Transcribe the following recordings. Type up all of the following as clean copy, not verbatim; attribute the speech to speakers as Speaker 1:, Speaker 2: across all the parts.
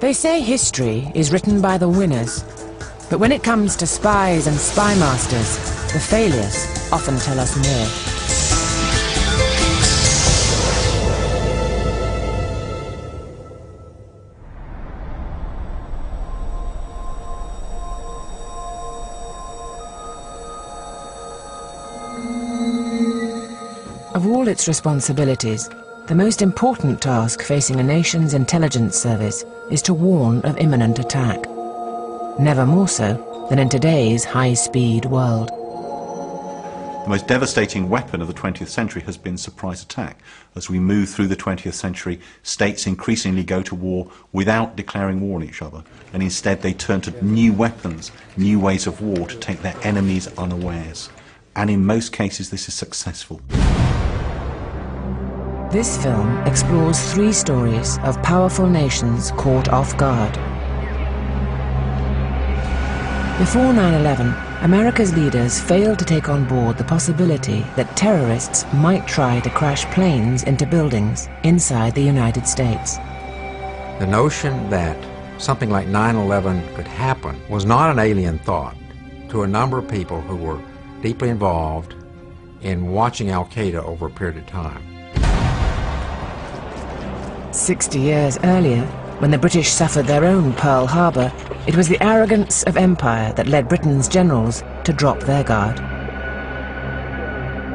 Speaker 1: They say history is written by the winners, but when it comes to spies and spy masters, the failures often tell us more. Of all its responsibilities, the most important task facing a nation's intelligence service is to warn of imminent attack. Never more so than in today's high-speed world.
Speaker 2: The most devastating weapon of the 20th century has been surprise attack. As we move through the 20th century, states increasingly go to war without declaring war on each other, and instead they turn to new weapons, new ways of war to take their enemies unawares. And in most cases this is successful.
Speaker 1: This film explores three stories of powerful nations caught off guard. Before 9/11, America's leaders failed to take on board the possibility that terrorists might try to crash planes into buildings inside the United States.
Speaker 3: The notion that something like 9/11 could happen was not an alien thought to a number of people who were deeply involved in watching Al-Qaeda over a period of time.
Speaker 1: 60 years earlier, when the British suffered their own Pearl Harbor, it was the arrogance of empire that led Britain's generals to drop their guard.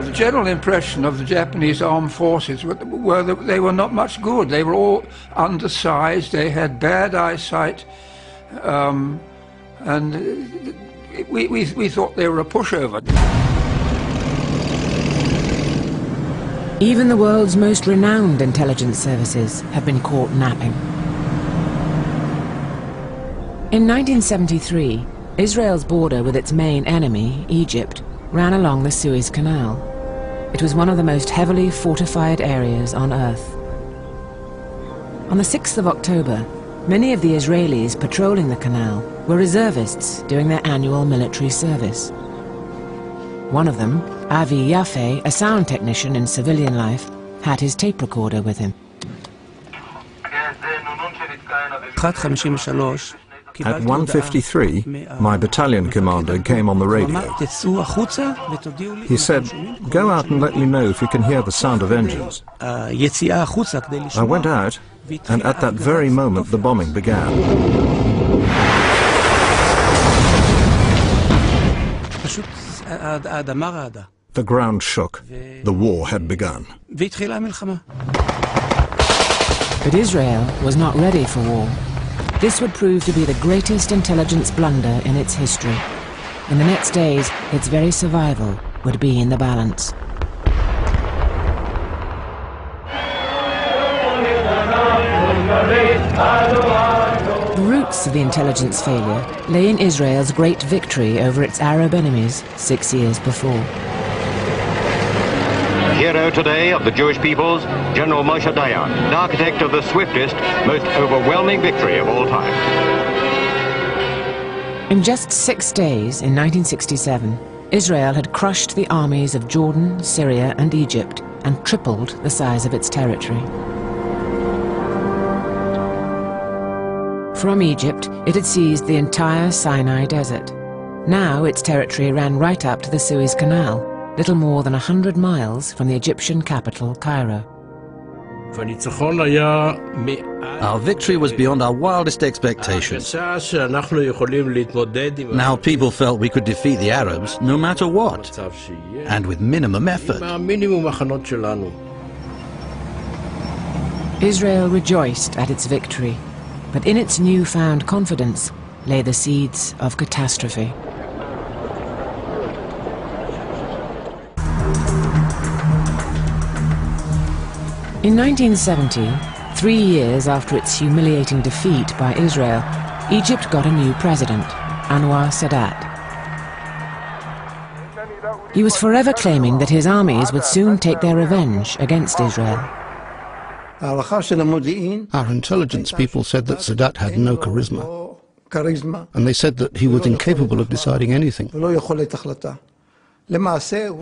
Speaker 4: The general impression of the Japanese armed forces were that they were not much good. They were all undersized, they had bad eyesight, and we thought they were a pushover.
Speaker 1: Even the world's most renowned intelligence services have been caught napping. In 1973, Israel's border with its main enemy, Egypt, ran along the Suez Canal. It was one of the most heavily fortified areas on Earth. On the 6th of October, many of the Israelis patrolling the canal were reservists doing their annual military service. One of them, Avi Yaffe, a sound technician in civilian life, had his tape recorder with him.
Speaker 5: At 1:53, my battalion commander came on the radio. He said, "Go out and let me know if you can hear the sound of engines." I went out, and at that very moment the bombing began. The ground shook. The war had begun.
Speaker 1: But Israel was not ready for war. This would prove to be the greatest intelligence blunder in its history. In the next days, its very survival would be in the balance. The roots of the intelligence failure lay in Israel's great victory over its Arab enemies 6 years before.
Speaker 6: The hero today of the Jewish peoples, General Moshe Dayan, the architect of the swiftest, most overwhelming victory of all time.
Speaker 1: In just 6 days, in 1967, Israel had crushed the armies of Jordan, Syria and Egypt and tripled the size of its territory. From Egypt, it had seized the entire Sinai Desert. Now its territory ran right up to the Suez Canal, little more than 100 miles from the Egyptian capital, Cairo.
Speaker 7: Our victory was beyond our wildest expectations. Now people felt we could defeat the Arabs no matter what, and with minimum effort.
Speaker 1: Israel rejoiced at its victory, but in its newfound confidence lay the seeds of catastrophe. In 1970, 3 years after its humiliating defeat by Israel, Egypt got a new president, Anwar Sadat. He was forever claiming that his armies would soon take their revenge against Israel.
Speaker 8: Our intelligence people said that Sadat had no charisma, and they said that he was incapable of deciding anything.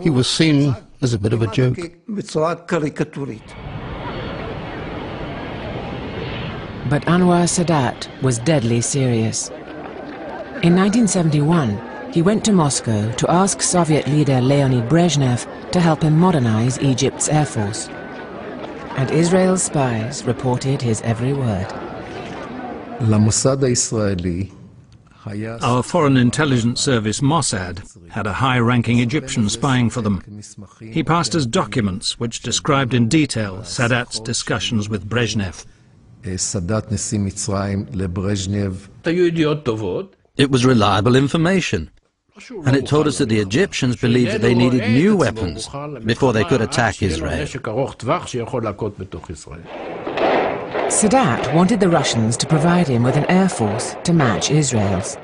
Speaker 8: He was seen as a bit of a joke.
Speaker 1: But Anwar Sadat was deadly serious. In 1971, he went to Moscow to ask Soviet leader Leonid Brezhnev to help him modernize Egypt's air force. And Israel's spies reported his every word.
Speaker 5: Our foreign intelligence service, Mossad, had a high-ranking Egyptian spying for them. He passed us documents which described in detail Sadat's discussions with Brezhnev.
Speaker 7: It was reliable information, and it told us that the Egyptians believed that they needed new weapons before they could attack Israel.
Speaker 1: Sadat wanted the Russians to provide him with an air force to match Israel's.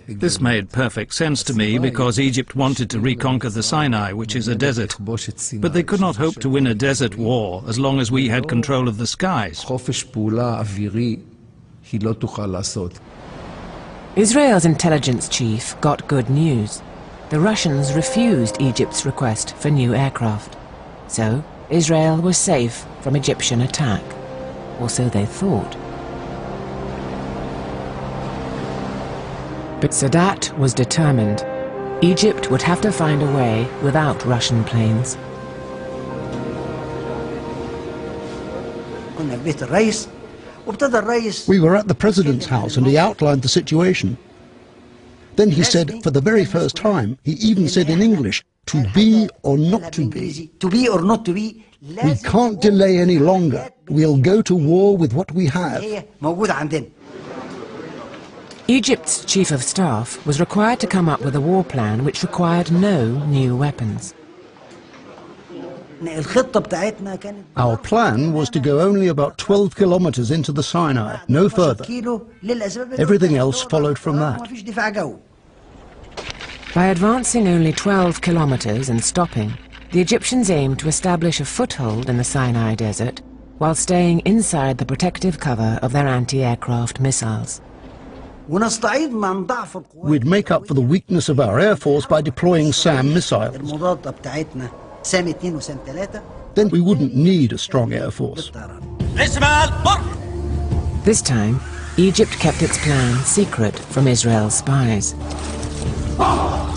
Speaker 5: This made perfect sense to me because Egypt wanted to reconquer the Sinai, which is a desert. But they could not hope to win a desert war as long as we had control of the skies.
Speaker 1: Israel's intelligence chief got good news. The Russians refused Egypt's request for new aircraft. So Israel was safe from Egyptian attack. Or so they thought. But Sadat was determined. Egypt would have to find a way without Russian planes.
Speaker 8: We were at the president's house and he outlined the situation. Then he said, for the very first time, he even said in English, to be or not to be.
Speaker 9: To be or not to be.
Speaker 8: We can't delay any longer. We'll go to war with what we have.
Speaker 1: Egypt's chief of staff was required to come up with a war plan which required no new weapons.
Speaker 8: Our plan was to go only about 12 kilometers into the Sinai, no further. Everything else followed from that.
Speaker 1: By advancing only 12 kilometers and stopping, the Egyptians aimed to establish a foothold in the Sinai desert while staying inside the protective cover of their anti-aircraft missiles.
Speaker 8: We'd make up for the weakness of our air force by deploying SAM missiles. Then we wouldn't need a strong air force.
Speaker 1: This time, Egypt kept its plan secret from Israel's spies.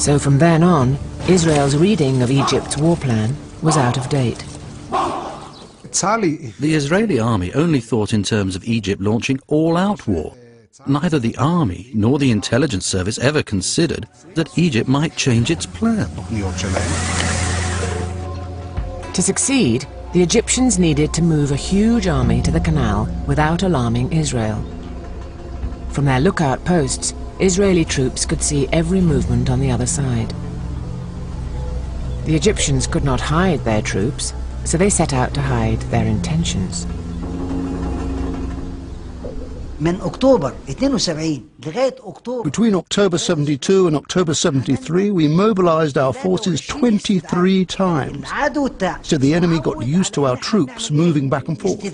Speaker 1: So from then on, Israel's reading of Egypt's war plan was out of date.
Speaker 7: The Israeli army only thought in terms of Egypt launching all-out war. Neither the army nor the intelligence service ever considered that Egypt might change its plan.
Speaker 1: To succeed, the Egyptians needed to move a huge army to the canal without alarming Israel. From their lookout posts, Israeli troops could see every movement on the other side. The Egyptians could not hide their troops, so they set out to hide their intentions.
Speaker 8: Between October 72 and October 73, we mobilized our forces 23 times, so the enemy got used to our troops moving back and forth.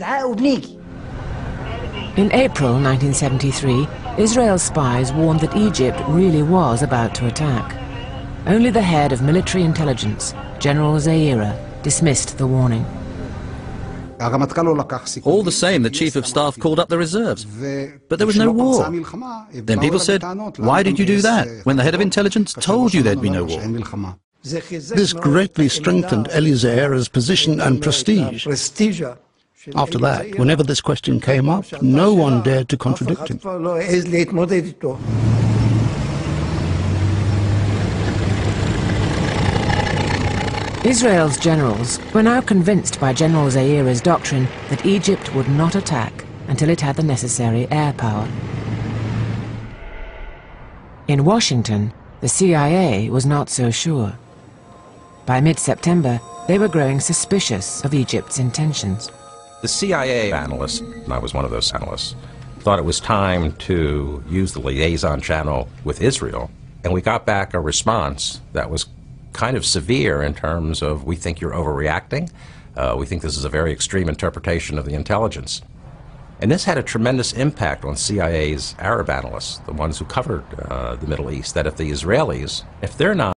Speaker 1: In April 1973, Israel's spies warned that Egypt really was about to attack. Only the head of military intelligence, General Zaira, dismissed the warning.
Speaker 7: All the same, the Chief of Staff called up the reserves, but there was no war. Then people said, why did you do that, when the head of intelligence told you there'd be no war?
Speaker 8: This greatly strengthened Zaira's position and prestige. After that, whenever this question came up, no one dared to contradict him.
Speaker 1: Israel's generals were now convinced by General Zaira's doctrine that Egypt would not attack until it had the necessary air power. In Washington, the CIA was not so sure. By mid-September, they were growing suspicious of Egypt's intentions.
Speaker 10: The CIA analyst, and I was one of those analysts, thought it was time to use the liaison channel with Israel, and we got back a response that was kind of severe in terms of, we think you're overreacting, we think this is a very extreme interpretation of the intelligence. And this had a tremendous impact on CIA's Arab analysts, the ones who covered the Middle East, that if the Israelis, if they're not